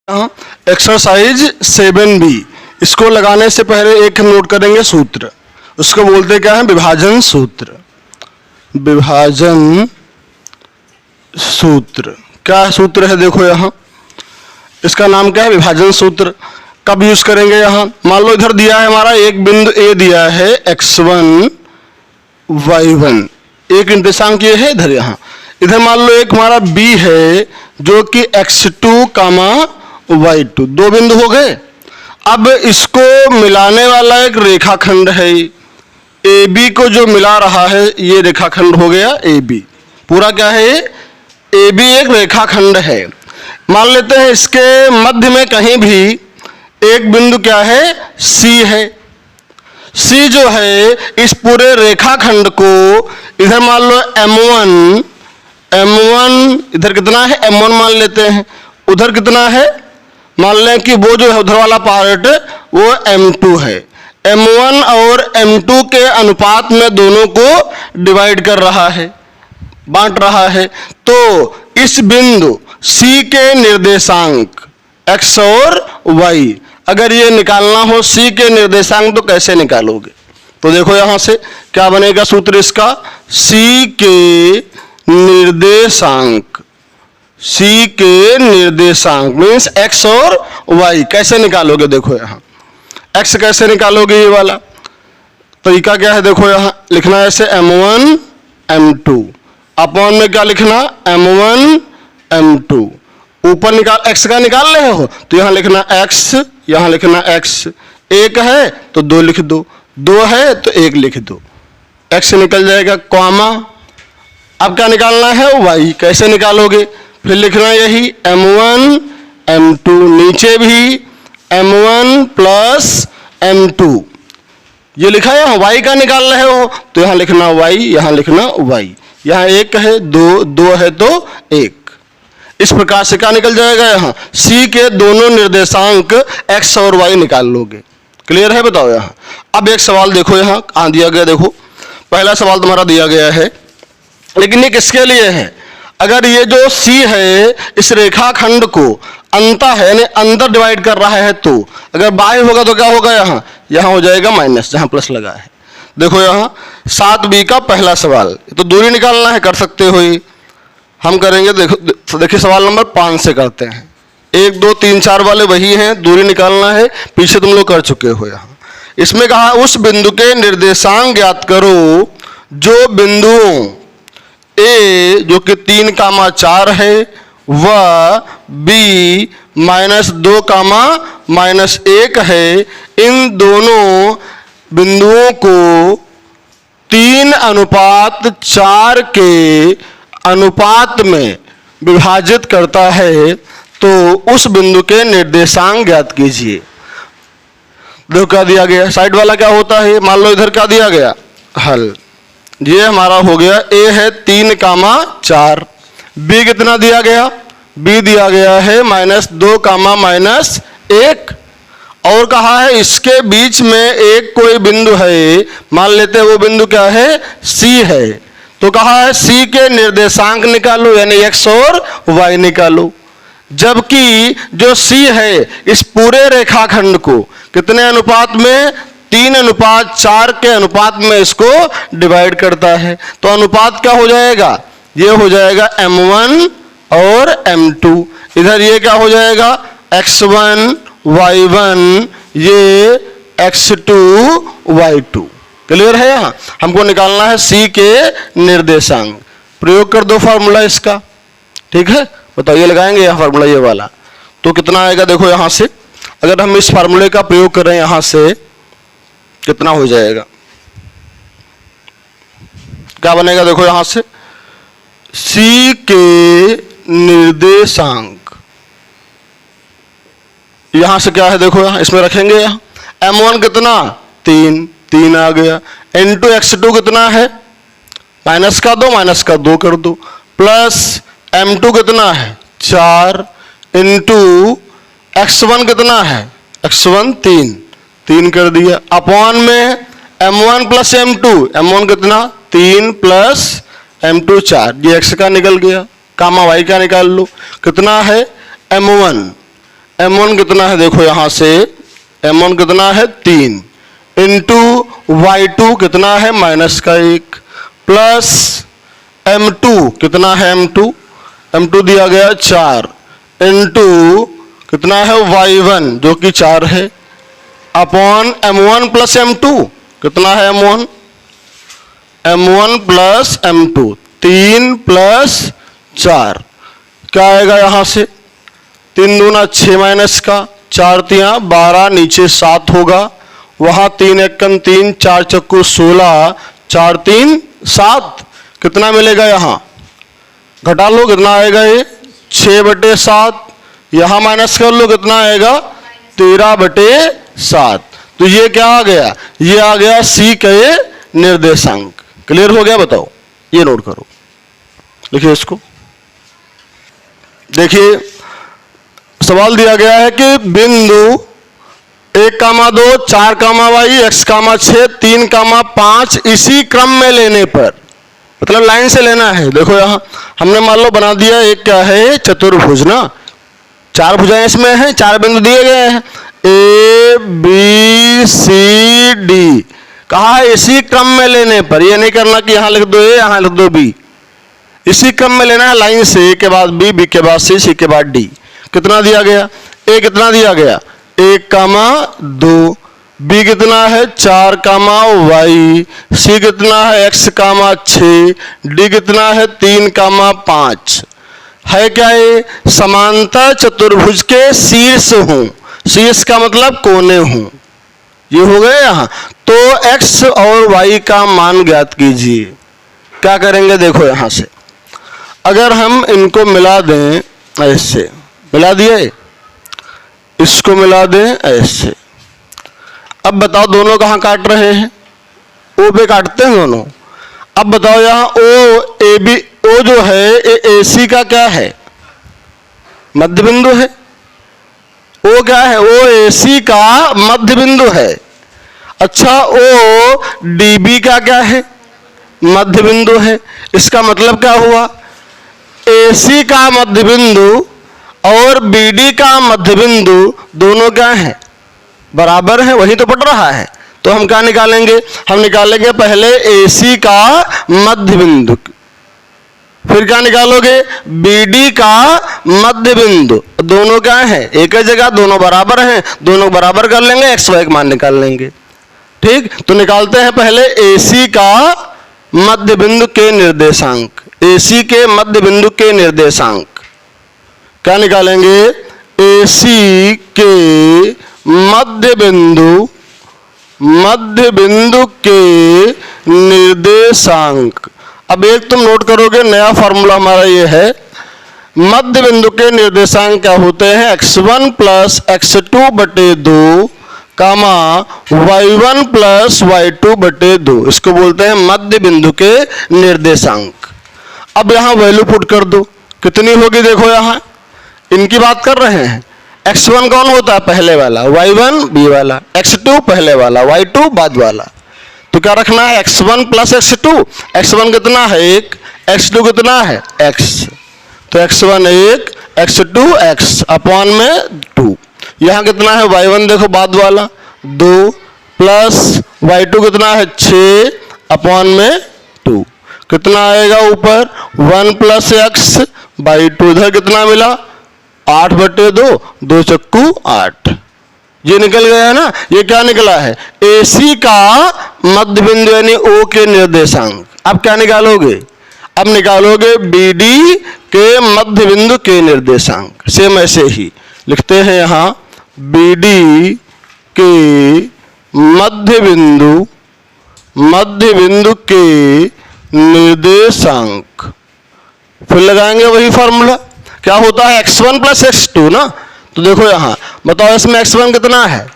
Exercise 7B। इसको लगाने से पहले एक हम नोट करेंगे सूत्र। उसको बोलते क्या है? विभाजन सूत्र। विभाजन सूत्र क्या सूत्र है? देखो यहाँ इसका नाम क्या है? विभाजन सूत्र। कब यूज करेंगे? यहाँ मान लो इधर दिया है हमारा एक बिंदु ए दिया है x1 y1, एक निर्देशांक ये है इधर। यहाँ इधर मान लो एक हमारा b है जो कि x2 कामा y2, दो बिंदु हो गए। अब इसको मिलाने वाला एक रेखाखंड है AB को, जो मिला रहा है ये रेखाखंड हो गया AB। पूरा क्या है? AB एक रेखाखंड है। मान लेते हैं इसके मध्य में कहीं भी एक बिंदु क्या है? C है। C जो है इस पूरे रेखाखंड को इधर मान लो M1 इधर कितना है? M1 मान लेते हैं। उधर कितना है? मान लें कि वो जो है उधर वाला पार्ट वो M2 है। M1 और M2 के अनुपात में दोनों को डिवाइड कर रहा है, बांट रहा है। तो इस बिंदु C के निर्देशांक x और y, अगर ये निकालना हो C के निर्देशांक तो कैसे निकालोगे? तो देखो यहां से क्या बनेगा सूत्र इसका? C के निर्देशांक, C के निर्देशांक मीन्स x और y कैसे निकालोगे? देखो यहाँ x कैसे निकालोगे? ये वाला तरीका क्या है? देखो यहाँ लिखना है ऐसे M1 M2 अपॉन में क्या लिखना? M1 M2। ऊपर निकाल x का निकाल रहे हो तो यहाँ लिखना x, यहाँ लिखना x। एक है तो दो लिख दो, दो है तो एक लिख दो, x निकल जाएगा कॉमा। अब क्या निकालना है? y। कैसे निकालोगे? फिर लिखना यही M1 M2, नीचे भी M1 प्लस M2। ये लिखा है, y का निकाल रहे हो तो यहाँ लिखना y, यहाँ लिखना y। यहाँ एक है, दो है तो एक। इस प्रकार से क्या निकल जाएगा? यहाँ C के दोनों निर्देशांक x और y निकाल लोगे। क्लियर है? बताओ यहाँ। अब एक सवाल देखो यहाँ कहाँ दिया गया। देखो पहला सवाल तुम्हारा दिया गया है, लेकिन ये किसके लिए है? अगर ये जो C है इस रेखाखंड को अंतः है यानी अंदर डिवाइड कर रहा है, तो अगर बाहर होगा तो क्या होगा? यहाँ हो जाएगा माइनस, जहाँ प्लस लगा है। देखो यहाँ 7B का पहला सवाल, तो दूरी निकालना है, कर सकते हो ये। हम करेंगे, देखो देखिए सवाल नंबर 5 से करते हैं। 1 2 3 4 वाले वही हैं, दूरी निकालना है, पीछे तुम लोग कर चुके हो। यहाँ इसमें कहा उस बिंदु के निर्देशांक ज्ञात करो जो बिंदुओं A जो कि 3 कामा 4 है व B -2 कामा -1 है, इन दोनों बिंदुओं को 3:4 के अनुपात में विभाजित करता है, तो उस बिंदु के निर्देशांक ज्ञात कीजिए। देखो क्या दिया गया, साइड वाला क्या होता है? मान लो इधर क्या दिया गया? हल। ये हमारा हो गया A है 3 कामा 4, B कितना दिया गया? B दिया गया है -2 कामा -1, और कहा है इसके बीच में एक कोई बिंदु है, मान लेते हैं वो बिंदु क्या है? C है। तो कहा है C के निर्देशांक निकालो यानी x और y निकालो। जबकि जो C है इस पूरे रेखाखंड को कितने अनुपात में? 3:4 के अनुपात में इसको डिवाइड करता है। तो अनुपात क्या हो जाएगा? ये हो जाएगा M1 और M2। इधर ये क्या हो जाएगा? x1 y1, ये x2 y2। क्लियर है? यहाँ हमको निकालना है C के निर्देशांक। प्रयोग कर दो फार्मूला इसका, ठीक है? बताइए, लगाएंगे यहाँ फार्मूला ये वाला तो कितना आएगा? देखो यहाँ से अगर हम इस फार्मूले का प्रयोग करें यहाँ से कितना हो जाएगा? क्या बनेगा? देखो यहां से C के निर्देशांक, यहां से क्या है? देखो यहाँ इसमें रखेंगे, यहाँ M1 कितना? 3 आ गया। N2 x2 कितना है? माइनस का 2 कर दो, प्लस M2 कितना है? 4 इंटू x1 कितना है? x1 3 कर दिया, अपॉन में M1 प्लस M2, M1 कितना? 3 प्लस M2 4, ये x का निकल गया, कामा y का निकाल लो। कितना है? M1 m1 कितना है देखो यहां से, m1 कितना है 3 इंटू y2 कितना है -1 प्लस m2 कितना है m2 दिया गया 4 इंटू कितना है y1 जो कि 4 है अपॉन m1 प्लस m2 कितना है m1 प्लस m2 3 प्लस 4 क्या आएगा यहां से 3 दूना 6 माइनस का 4 तिया 12 नीचे 7 होगा वहां 3 एकम 3 4 चक्कू 16 4 3 7 कितना मिलेगा यहां घटा लो कितना आएगा ये 6/7 यहां माइनस कर लो कितना आएगा 13/7 तो ये क्या आ गया ये आ गया सी के निर्देशांक। क्लियर हो गया बताओ ये नोट करो देखिए इसको देखिए सवाल दिया गया है कि बिंदु 1,2 4,y x, 6 3,5 इसी क्रम में लेने पर मतलब लाइन से लेना है। देखो यहां हमने मान लो बना दिया एक क्या है चतुर्भुज ना 4 भुजाएं इसमें हैं 4 बिंदु दिए गए हैं ए बी सी डी कहा है इसी क्रम में लेने पर ये नहीं करना कि यहां लिख दो ए यहां लिख दो बी इसी क्रम में लेना है लाइन से ए के बाद बी के बाद सी के बाद डी। कितना दिया गया ए कितना दिया गया 1,2 बी कितना है 4,y सी कितना है x, 6 डी कितना है 3,5 है क्या ये समांतर चतुर्भुज के शीर्ष हूं शीर्ष का मतलब कोने हूं ये हो गया यहां तो x और y का मान ज्ञात कीजिए। क्या करेंगे देखो यहां से अगर हम इनको मिला दें ऐसे मिला दिए इसको मिला दें ऐसे अब बताओ दोनों कहां काट रहे हैं ओ पे काटते हैं दोनों। अब बताओ यहां ओ ए बी ओ जो है ए सी का क्या है मध्य बिंदु है ओ क्या है ओ ए सी का मध्य बिंदु है। अच्छा ओ डी बी का क्या है मध्य बिंदु है। इसका मतलब क्या हुआ ए सी का मध्य बिंदु और बी डी का मध्य बिंदु दोनों क्या है बराबर है वही तो पढ़ रहा है। तो हम क्या निकालेंगे हम निकालेंगे पहले AC का मध्य बिंदु फिर क्या निकालोगे BD का मध्य बिंदु दोनों क्या है एक ही जगह दोनों बराबर हैं दोनों बराबर कर लेंगे x y का मान निकाल लेंगे। ठीक तो निकालते हैं पहले AC का मध्य बिंदु के निर्देशांक AC के मध्य बिंदु के निर्देशांक क्या निकालेंगे AC के मध्य बिंदु के निर्देशांक। अब एक तुम नोट करोगे नया फॉर्मूला हमारा ये है मध्य बिंदु के निर्देशांक क्या होते हैं x1 प्लस x2/2 कामा y1 प्लस y2/2 इसको बोलते हैं मध्य बिंदु के निर्देशांक। अब यहां वैल्यू पुट कर दो कितनी होगी देखो यहां इनकी बात कर रहे हैं x1 कौन होता है पहले वाला y1 बी वाला x2 पहले वाला y2 बाद वाला। तो क्या रखना है x1 प्लस x1 कितना है 1 x2 कितना है x तो x1 1 x2 x अपॉन में 2 यहां कितना है y1 देखो बाद वाला 2 प्लस y2 कितना है 6 अपॉन में 2 कितना आएगा ऊपर 1 प्लस x बाई 2 इधर कितना मिला 8/2 2 चक्कू 8 ये निकल गया ना। ये क्या निकला है AC का मध्य बिंदु यानी O के निर्देशांक। अब क्या निकालोगे अब निकालोगे BD के मध्य बिंदु के निर्देशांक। सेम ऐसे ही लिखते हैं यहां BD के मध्य बिंदु के निर्देशांक फिर लगाएंगे वही फॉर्मूला क्या होता है x1 प्लस x2 ना। तो देखो यहां बताओ इसमें x1 कितना है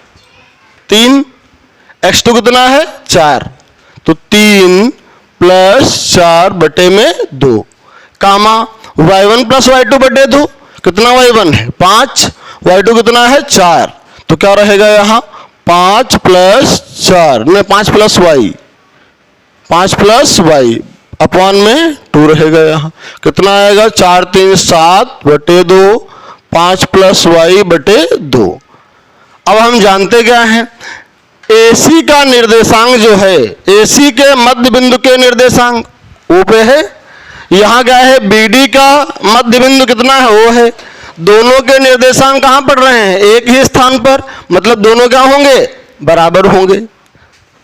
3 x2 कितना है 4 तो 3 प्लस 4/2 कामा y1 प्लस y2/2 कितना y1 है 5 y2 कितना है 4 तो क्या रहेगा यहां 5 प्लस 4 नहीं 5 प्लस y अपॉन में 2 रहेगा यहां कितना आएगा 4 3 7/2 5 प्लस वाई बटे 2। अब हम जानते क्या हैं, AC का निर्देशांक जो है, AC के मध्य बिंदु के निर्देशांक O पे है। यहाँ क्या है, BD का मध्य बिंदु कितना है, O है। दोनों के निर्देशांक कहाँ पड़ रहे हैं, एक ही स्थान पर, मतलब दोनों क्या होंगे, बराबर होंगे,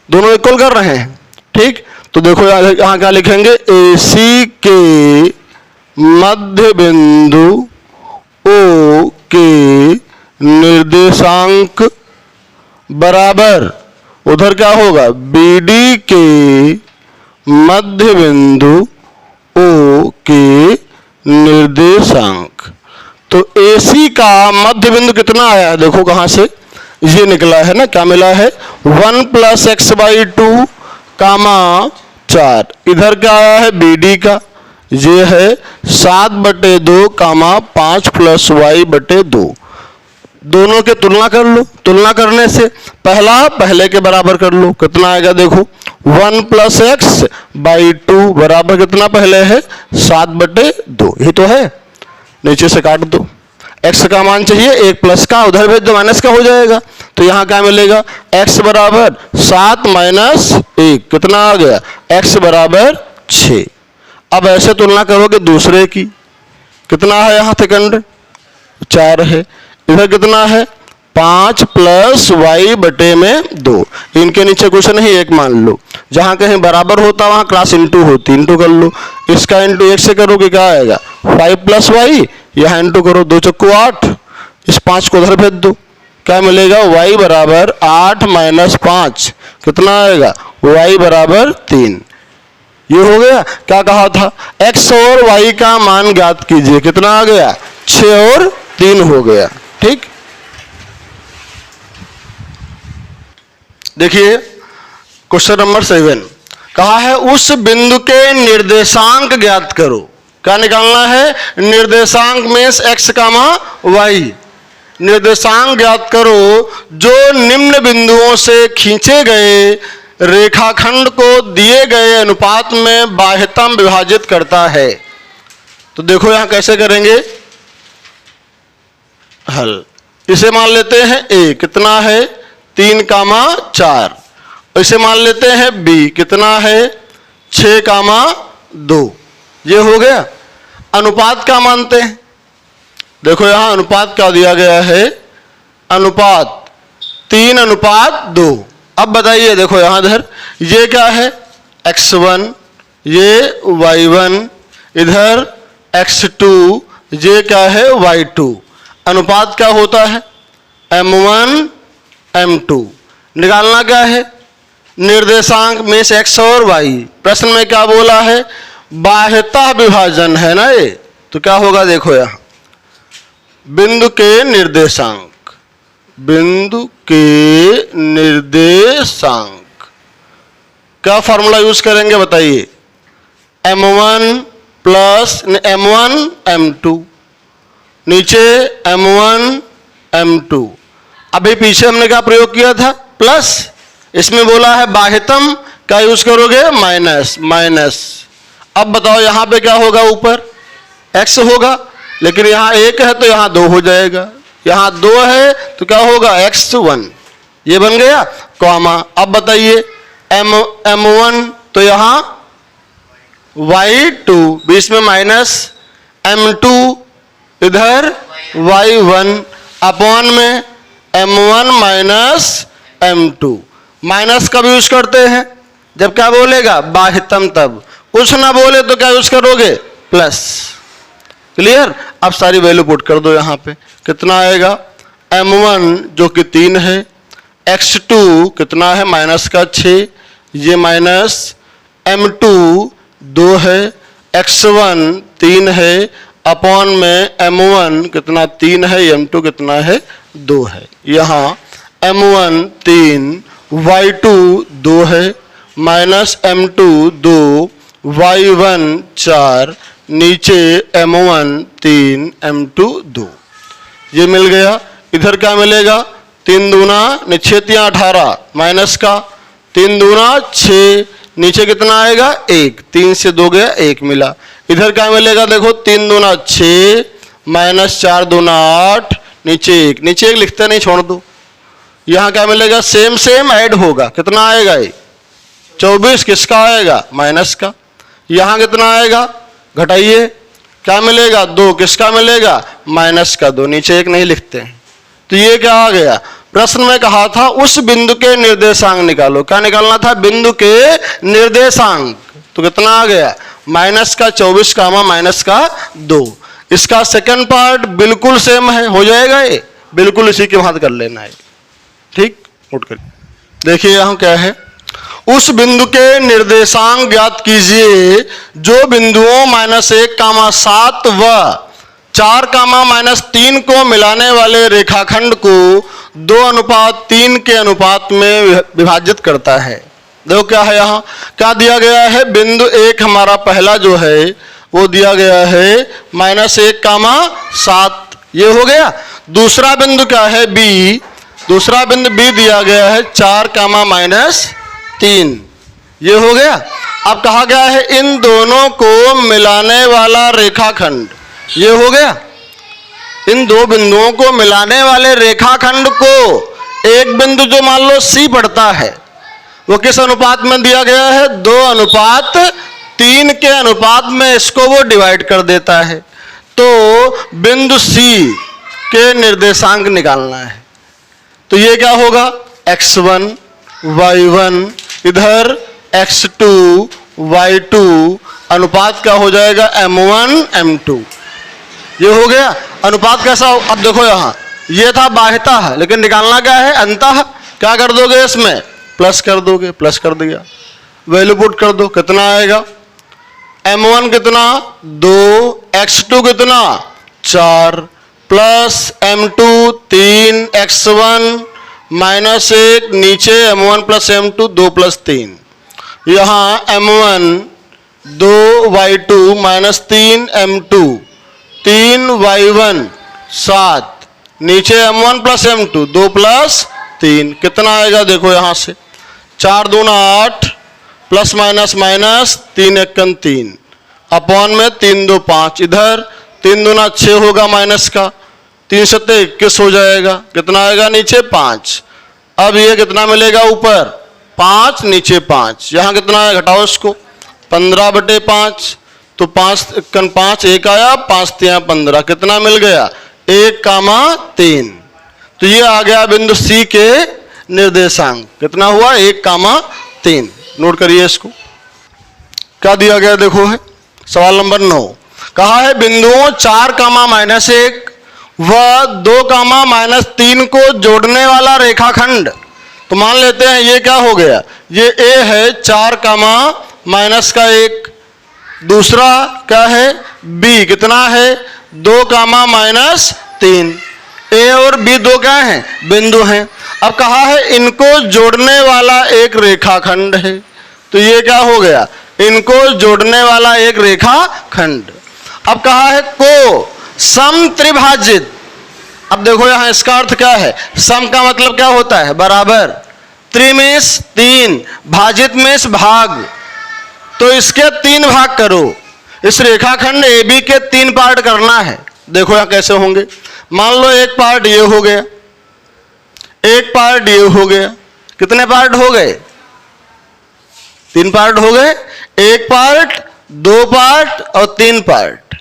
दोनों इक्वल कर रहे हैं। ठीक, तो देखो यहाँ क्या लिखेंगे, AC के मध्य बिंदु O के निर्देशांक बराबर, उधर क्या होगा, BD के मध्य बिंदु O के निर्देशांक। तो AC का मध्य बिंदु कितना आया है, देखो कहां से ये निकला है ना, क्या मिला है, 1 प्लस एक्स बाई 2 कामा 4। इधर क्या आया है, BD का, ये है 7 बटे 2 कामा 5 प्लस वाई बटे 2। दोनों के तुलना कर लो, तुलना करने से पहला पहले के बराबर कर लो, कितना आएगा देखो, 1 प्लस एक्स बाई 2 बराबर कितना पहले है, 7 बटे 2, ये तो है। नीचे से काट दो, x का मान चाहिए, 1 प्लस का उधर भेज दो, माइनस का हो जाएगा। तो यहाँ क्या मिलेगा, x बराबर 7 माइनस 1 कितना आ गया, x बराबर 6। अब ऐसे तुलना करोगे दूसरे की, कितना है यहाँ सेकंड, 4 है। इधर कितना है, 5 प्लस वाई बटे में 2। इनके नीचे कुछ नहीं, एक मान लो, जहां कहीं बराबर होता वहां क्रॉस इंटू होती, इंटू कर लो। इसका इंटू 1 से करोगे क्या आएगा, 5 प्लस वाई, यहाँ इंटू करो, 2 चक्कू 8, इस 5 को उधर भेज दो, क्या मिलेगा, y बराबर 8 माइनस 5 कितना आएगा, y बराबर 3। ये हो गया, क्या कहा था, x और y का मान ज्ञात कीजिए, कितना आ गया, 6 और 3 हो गया। ठीक, देखिए क्वेश्चन नंबर 7 कहा है, उस बिंदु के निर्देशांक ज्ञात करो। क्या निकालना है, निर्देशांक में x कामा y, निर्देशांक ज्ञात करो जो निम्न बिंदुओं से खींचे गए रेखाखंड को दिए गए अनुपात में बाह्यतम विभाजित करता है। तो देखो यहां कैसे करेंगे हल, इसे मान लेते हैं a कितना है, 3 कामा 4, इसे मान लेते हैं b कितना है, 6 कामा 2। ये हो गया। अनुपात क्या मानते हैं, देखो यहां अनुपात क्या दिया गया है, अनुपात 3 अनुपात 2। अब बताइए, देखो यहां इधर ये क्या है, x1, ये y1, इधर x2, ये क्या है, y2। अनुपात क्या होता है, m1 m2। निकालना क्या है, निर्देशांक में से x और y। प्रश्न में क्या बोला है, बाह्यतः विभाजन है ना ये, तो क्या होगा, देखो यहां बिंदु के निर्देशांक, बिंदु के निर्देशांक क्या फॉर्मूला यूज करेंगे बताइए, m1 प्लस m1 m2, नीचे m1 m2। अभी पीछे हमने क्या प्रयोग किया था, प्लस, इसमें बोला है बाह्यतम, क्या यूज करोगे, माइनस माइनस। अब बताओ यहां पे क्या होगा, ऊपर x होगा, लेकिन यहां 1 है तो यहां 2 हो जाएगा, यहां 2 है तो क्या होगा, x1, ये बन गया कॉमा। अब बताइए m1 तो यहां y2, बीच में माइनस, m2 इधर y1 अपॉन में m1 माइनस m2। माइनस कब यूज करते हैं, जब क्या बोलेगा, बाह्यतम, तब। कुछ ना बोले तो क्या यूज करोगे, प्लस। क्लियर। अब सारी वैल्यू पुट कर दो यहां पे, कितना आएगा, m1 जो कि 3 है, x2 कितना है, माइनस का 6, ये माइनस, m2 2 है, x1 3 है, अपॉन में m1 कितना 3 है, m2 कितना है, 2 है। यहाँ m1 3, y2 2 है, माइनस m2 2, y1 4, नीचे m1 3, m2 2। ये मिल गया। इधर क्या मिलेगा, 3 दूना निश्चेतियाँ 18, माइनस का 3 दूना 6, नीचे कितना आएगा, 1, 3 से 2 गया, 1 मिला। इधर क्या मिलेगा, देखो 3 दूना 6, माइनस 4 दूना 8, नीचे 1, नीचे 1 लिखते नहीं, छोड़ दो। यहाँ क्या मिलेगा, सेम सेम ऐड होगा, कितना आएगा ये 24, किसका आएगा, माइनस का। यहाँ कितना आएगा, घटाइए, क्या मिलेगा 2, किसका मिलेगा, माइनस का 2, नीचे 1 नहीं लिखते हैं। तो ये क्या आ गया, प्रश्न में कहा था उस बिंदु के निर्देशांक निकालो, क्या निकालना था, बिंदु के निर्देशांक। तो कितना आ गया, माइनस का 24 कामा माइनस का 2। इसका सेकंड पार्ट बिल्कुल सेम है, हो जाएगा ये, बिल्कुल इसी के हाथ कर लेना है, ठीक। नोट कर देखिए यहाँ क्या है, उस बिंदु के निर्देशांक ज्ञात कीजिए जो बिंदुओं -1 कामा 7 व 4 कामा -3 को मिलाने वाले रेखाखंड को 2:3 के अनुपात में विभाजित करता है। देखो क्या है, यहाँ क्या दिया गया है, बिंदु 1 हमारा पहला जो है वो दिया गया है -1 कामा 7, ये हो गया। दूसरा बिंदु क्या है, बी, दूसरा बिंदु बी दिया गया है 4 कामा -3, ये हो गया। अब कहा गया है इन दोनों को मिलाने वाला रेखाखंड, ये हो गया। इन दो बिंदुओं को मिलाने वाले रेखाखंड को एक बिंदु जो मान लो सी पड़ता है वो किस अनुपात में दिया गया है, 2:3 के अनुपात में इसको वो डिवाइड कर देता है। तो बिंदु सी के निर्देशांक निकालना है। तो ये क्या होगा, x1 y1 इधर x2 y2 अनुपात क्या हो जाएगा, m1 m2, ये हो गया। अनुपात कैसा हो, अब देखो यहाँ ये था बाह्यतः, लेकिन निकालना क्या है, अंतः। क्या कर दोगे, इसमें प्लस कर दोगे, प्लस कर दिया, वैल्यू पुट कर दो, कितना आएगा, m1 कितना 2, x2 कितना 4, प्लस m2 3, x1 -1, नीचे m1 प्लस m2 2 + 3, यहाँ m1 2 y2 -3 m2 3 y1 7, नीचे m1 प्लस m2 2 + 3, कितना आएगा, देखो यहाँ से 4 दूना 8, प्लस माइनस माइनस 3 × 3, अपॉन में 3 2 5, इधर 3 दूना 6 होगा माइनस का, 3 7 21 हो जाएगा, कितना आएगा, नीचे 5। अब ये कितना मिलेगा, ऊपर 5 नीचे 5, यहाँ कितना है, घटाओ इसको, 15/5, तो 5 × 5 1 आया, 5 × 15, कितना मिल गया, 1,3। तो ये आ गया बिंदु सी के निर्देशांक, कितना हुआ, 1,3। नोट करिए इसको। क्या दिया गया देखो है, सवाल नंबर 9 कहा है बिंदुओं 4, -1 व 2, -3 को जोड़ने वाला रेखाखंड। तो मान लेते हैं ये क्या हो गया, ये ए है 4, -1, दूसरा क्या है, बी कितना है 2, -3, ए और बी दो क्या हैं, बिंदु हैं। अब कहा है इनको जोड़ने वाला एक रेखाखंड है। तो ये क्या हो गया, इनको जोड़ने वाला एक रेखाखंड। अब कहा है को समत्रिभाजित। अब देखो यहां इसका अर्थ क्या है, सम का मतलब क्या होता है, बराबर, त्रि मीन्स 3, भाजित मीन्स भाग। तो इसके 3 भाग करो, इस रेखाखंड AB के 3 पार्ट करना है। देखो यहां कैसे होंगे, मान लो एक पार्ट ये हो गया, एक पार्ट ये हो गया, कितने पार्ट हो गए, 3 पार्ट हो गए, एक पार्ट, 2 पार्ट और 3 पार्ट।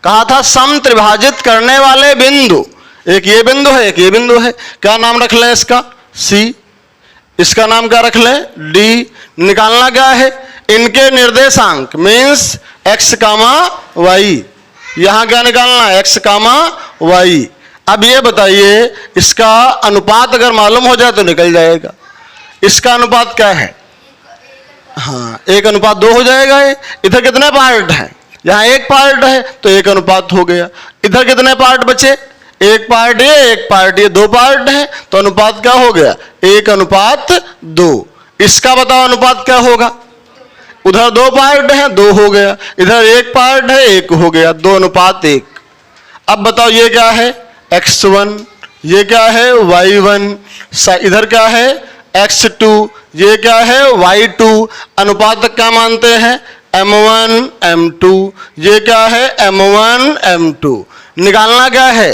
कहा था समत्रिभाजित करने वाले बिंदु, एक ये बिंदु है, एक ये बिंदु है। क्या नाम रख लें इसका, C, इसका नाम क्या रख लें, D। निकालना क्या है, इनके निर्देशांक मीन्स x, y। यहां क्या निकालना है, x, y। अब ये बताइए इसका अनुपात अगर मालूम हो जाए तो निकल जाएगा। इसका अनुपात क्या है, हाँ 1:2 हो जाएगा। ये इधर कितने पार्ट हैं, यहाँ एक पार्ट है तो 1 हो गया। इधर कितने पार्ट बचे, एक पार्ट ये, एक पार्ट ये, 2 पार्ट है, तो अनुपात क्या हो गया, 1:2। इसका बताओ अनुपात क्या होगा, उधर 2 पार्ट है, 2 हो गया, इधर एक पार्ट है, 1 हो गया, 2:1। अब बताओ ये क्या है, x1, ये क्या है, y1, इधर क्या है, x2, ये क्या है, y2। अनुपात क्या मानते हैं, m1 m2, ये क्या है, m1 m2। निकालना क्या है,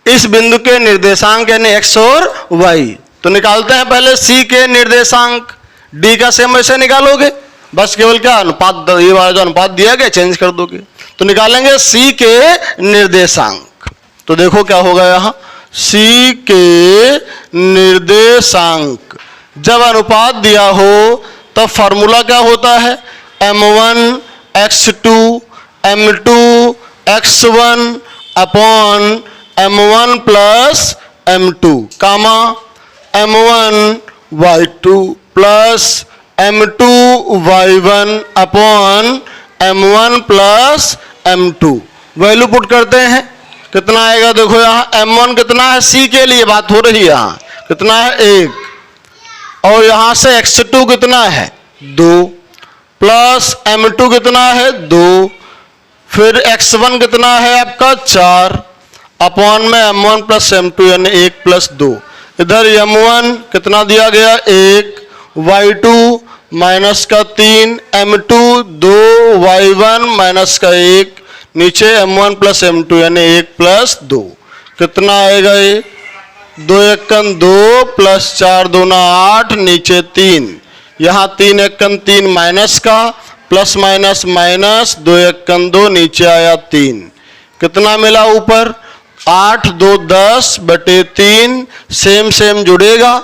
इस बिंदु के निर्देशांक यानी x और y। तो निकालते हैं पहले c के निर्देशांक, d का सेम वैसे निकालोगे, बस केवल क्या अनुपात, ये वाला जो अनुपात दिया गया चेंज कर दोगे। तो निकालेंगे c के निर्देशांक। तो देखो क्या होगा यहाँ, c के निर्देशांक जब अनुपात दिया हो तब फॉर्मूला क्या होता है, m1 x2 m2 x1 upon m1 plus m2 कामा m1 y2 plus m2 y1 upon m1 plus m2। Value put करते हैं, कितना आएगा देखो यहाँ, m1 कितना है, c के लिए बात हो रही है यहाँ, कितना है 1, और यहाँ से x2 कितना है 2, प्लस m2 कितना है 2, फिर x1 कितना है आपका 4, अपॉन में m1 प्लस m2 यानी 1 प्लस 2। इधर m1 कितना दिया गया 1, y2 माइनस का 3, m2 2, y1 माइनस का 1, नीचे m1 प्लस m2 यानी 1 प्लस 2। कितना आएगा ये, 2 एकन 2 प्लस 4 दूना 8, नीचे 3, यहाँ 3 एकन 3 माइनस का, प्लस माइनस माइनस, 2 एकन 2, नीचे आया 3। कितना मिला ऊपर, 8 2 10 बटे 3, सेम सेम जुड़ेगा,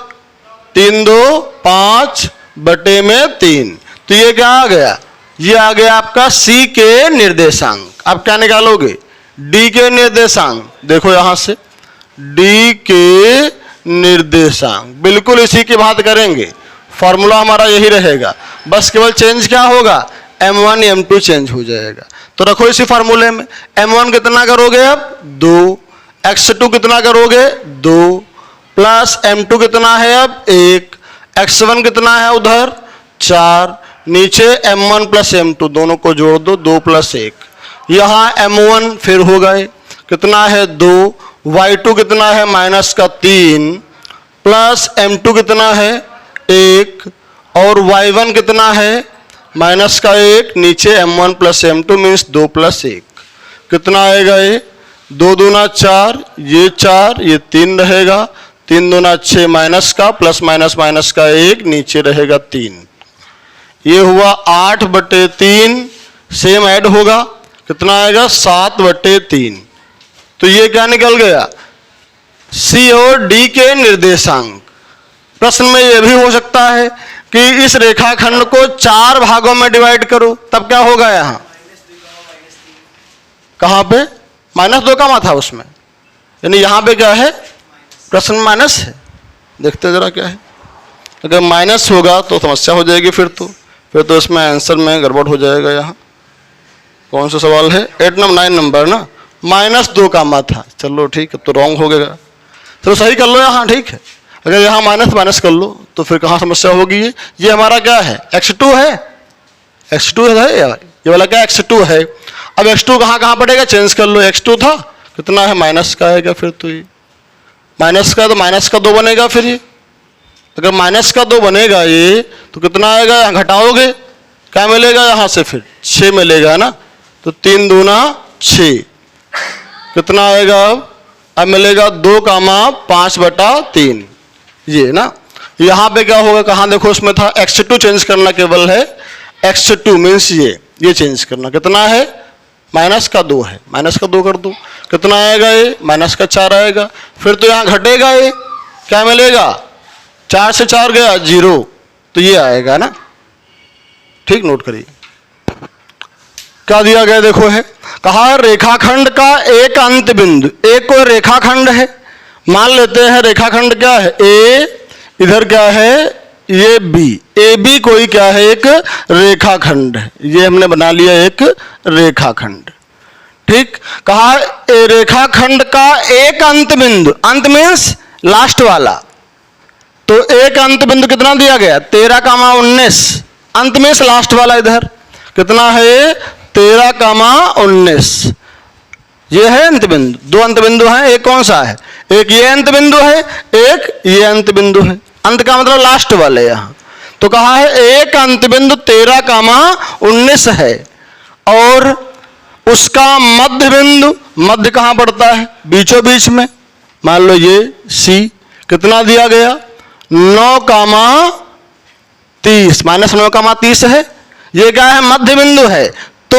3 2 5 बटे में 3। तो ये क्या आ गया, ये आ गया आपका c के निर्देशांक। अब क्या निकालोगे, d के निर्देशांक। देखो यहां से d के निर्देशांक बिल्कुल इसी की बात करेंगे, फॉर्मूला हमारा यही रहेगा, बस केवल चेंज क्या होगा, m1 m2 चेंज हो जाएगा। तो रखो इसी फार्मूले में, m1 कितना करोगे अब 2, x2 कितना करोगे 2, प्लस m2 कितना है अब 1, x1 कितना है उधर 4, नीचे m1 प्लस m2 दोनों को जोड़ दो, 2 प्लस 1, यहाँ m1 फिर हो गए, कितना है 2, y2 कितना है माइनस का 3, प्लस m2 कितना है 1, और y1 कितना है माइनस का 1, नीचे m1 plus m2 means 2 plus 1। कितना आएगा ये, 2 दूना 4, ये 4, ये 3 रहेगा, 3 दूना 6 माइनस का, प्लस माइनस माइनस का 1, नीचे रहेगा 3। ये हुआ 8 बटे 3, सेम ऐड होगा, कितना आएगा 7 बटे 3। तो ये क्या निकल गया, c और d के निर्देशांक। प्रश्न में यह भी हो सकता है कि इस रेखाखंड को 4 भागों में डिवाइड करो, तब क्या होगा, यहाँ कहाँ पे -2 का था उसमें, यानी यहाँ पे क्या है, प्रश्न माइनस है। देखते जरा क्या है, अगर माइनस होगा तो समस्या हो जाएगी, फिर तो इसमें आंसर में गड़बड़ हो जाएगा। यहाँ कौन सा सवाल है, 9 नंबर ना, -2 का था, चलो ठीक है, तो रॉन्ग हो गया, चलो सही कर लो यहाँ, ठीक है। अगर यहाँ माइनस माइनस कर लो तो फिर कहाँ समस्या होगी, ये हमारा क्या है x2 है, x2 है यार, ये वाला क्या x2 है। अब x2 कहाँ पड़ेगा, चेंज कर लो, x2 था कितना है माइनस का आएगा, फिर तो ये माइनस का, तो माइनस का 2 बनेगा, फिर ये अगर माइनस का 2 बनेगा ये तो कितना आएगा, यहाँ घटाओगे क्या मिलेगा, यहाँ से फिर 6 मिलेगा ना, तो 3 दूना 6, कितना आएगा अब मिलेगा 2 कामा 5 बटा 3, ये ना। यहाँ पे क्या होगा, कहाँ देखो उसमें था x2 चेंज करना केवल है, x2 मीन्स ये चेंज करना, कितना है माइनस का 2 है, माइनस का 2 कर दो, कितना आएगा ये माइनस का 4 आएगा, फिर तो यहाँ घटेगा, ये क्या मिलेगा, 4 से 4 गया 0, तो ये आएगा ना, ठीक, नोट करिए क्या दिया गया, देखो है कहा रेखाखंड का एक अंत बिंदु, एक कोई रेखाखंड है, मान लेते हैं रेखाखंड क्या है a, इधर क्या है ये b, AB कोई क्या है एक रेखाखंड है, ये हमने बना लिया एक रेखाखंड, ठीक। कहा रेखाखंड का एक अंत बिंदु, अंत मीन्स लास्ट वाला, तो एक अंत बिंदु कितना दिया गया 13,19, अंत मीन्स लास्ट वाला, इधर कितना है 13,19, ये है अंत बिंदु। 2 अंत बिंदु हैं, एक कौन सा है, एक ये अंत बिंदु है, एक ये अंत बिंदु है, अंत का मतलब लास्ट वाले यहाँ। तो कहा है एक अंत बिंदु 13,19 है और उसका मध्य बिंदु, मध्य कहाँ पड़ता है? बीचों बीच में। मान लो ये सी, कितना दिया गया? 9,30 माइनस 9,30 है। ये क्या है? मध्य बिंदु है। तो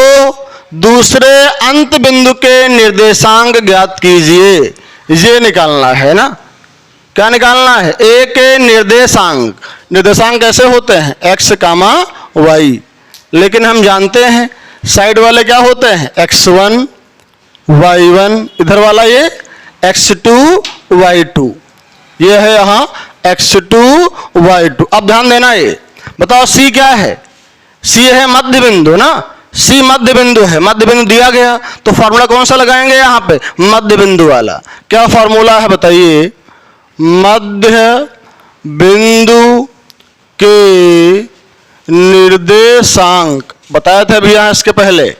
दूसरे अंत बिंदु के निर्देशांक ज्ञात कीजिए। ये निकालना है ना, क्या निकालना है? ए के निर्देशांक। निर्देशांक कैसे होते हैं? x, y। लेकिन हम जानते हैं साइड वाले क्या होते हैं? x1, y1, इधर वाला ये x2, y2। ये है यहां x2, y2। अब ध्यान देना, ये बताओ c क्या है? c है मध्य बिंदु ना, c मध्य बिंदु है। मध्य बिंदु दिया गया तो फॉर्मूला कौन सा लगाएंगे यहां पे? मध्य बिंदु वाला। क्या फॉर्मूला है बताइए? मध्य बिंदु के निर्देशांक बताया था अभी यहां इसके पहले।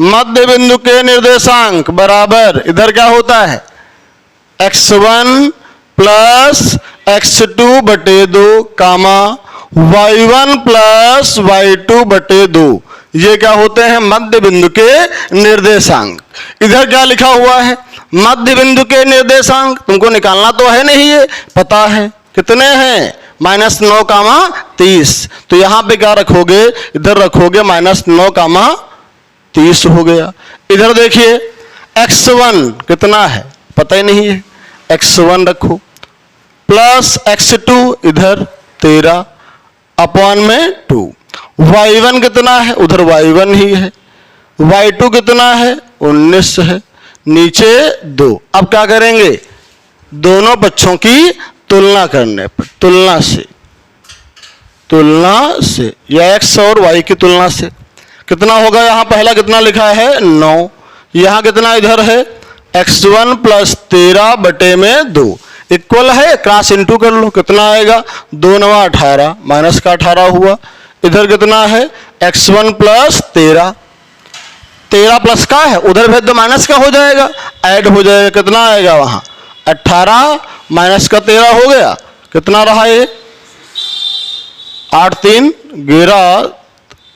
मध्य बिंदु के निर्देशांक बराबर इधर क्या होता है? x1 प्लस x2 बटे 2 कामा y1 प्लस y2 बटे 2। ये क्या होते हैं? मध्य बिंदु के निर्देशांक। इधर क्या लिखा हुआ है? मध्य बिंदु के निर्देशांक। तुमको निकालना तो है नहीं, ये पता है कितने हैं? -9,30। तो यहां पे क्या रखोगे? इधर रखोगे -9,30 हो गया। इधर देखिए x1 कितना है? पता ही नहीं है, x1 रखो प्लस x2 इधर 13 अपॉन में 2। y1 कितना है? उधर y1 ही है। y2 कितना है? 19 है। नीचे 2। अब क्या करेंगे? दोनों पक्षों की तुलना करने पर, तुलना से या x और y की तुलना से कितना होगा? यहां पहला कितना लिखा है? 9। यहां कितना इधर है? x1 प्लस 13 बटे में 2 इक्वल है, क्रॉस इंटू कर लो, कितना आएगा? 2 9 18 माइनस का 18 हुआ। इधर कितना है? x1 प्लस 13 प्लस का है, उधर भेज दो माइनस का हो जाएगा, ऐड हो जाएगा। कितना आएगा वहां? 18 माइनस का 13 हो गया। कितना रहा ये? 8 3 11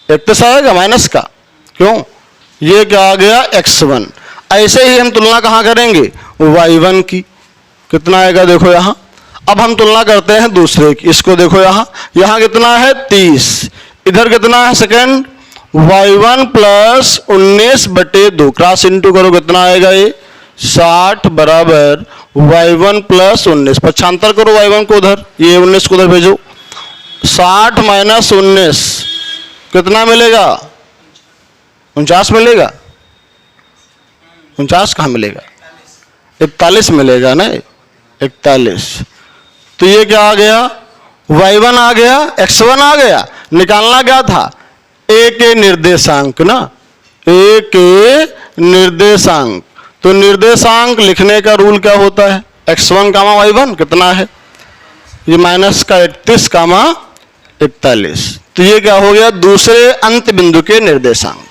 31 आएगा माइनस का। क्यों? ये क्या आ गया? x1। ऐसे ही हम तुलना कहाँ करेंगे? y1 की। कितना आएगा? देखो यहाँ। अब हम तुलना करते हैं दूसरे की। इसको देखो यहाँ कितना है? 30। इधर कितना है? सेकेंड y1 प्लस 19 बटे 2 क्रॉस इंटू करो, कितना आएगा? ये 60 बराबर y1 प्लस 19। पक्षांतर करो y1 को उधर, ये 19 को उधर भेजो। 60 माइनस 19 कितना मिलेगा? 49 मिलेगा। 49 कहाँ मिलेगा? 41 मिलेगा ना, 41। तो ये क्या आ गया? y1 आ गया, x1 आ गया। निकालना क्या था? a के निर्देशांक ना, a के निर्देशांक। तो निर्देशांक लिखने का रूल क्या होता है? x1 कामा y1 कितना है? ये माइनस का 31 कामा 41। तो ये क्या हो गया? दूसरे अंत बिंदु के निर्देशांक।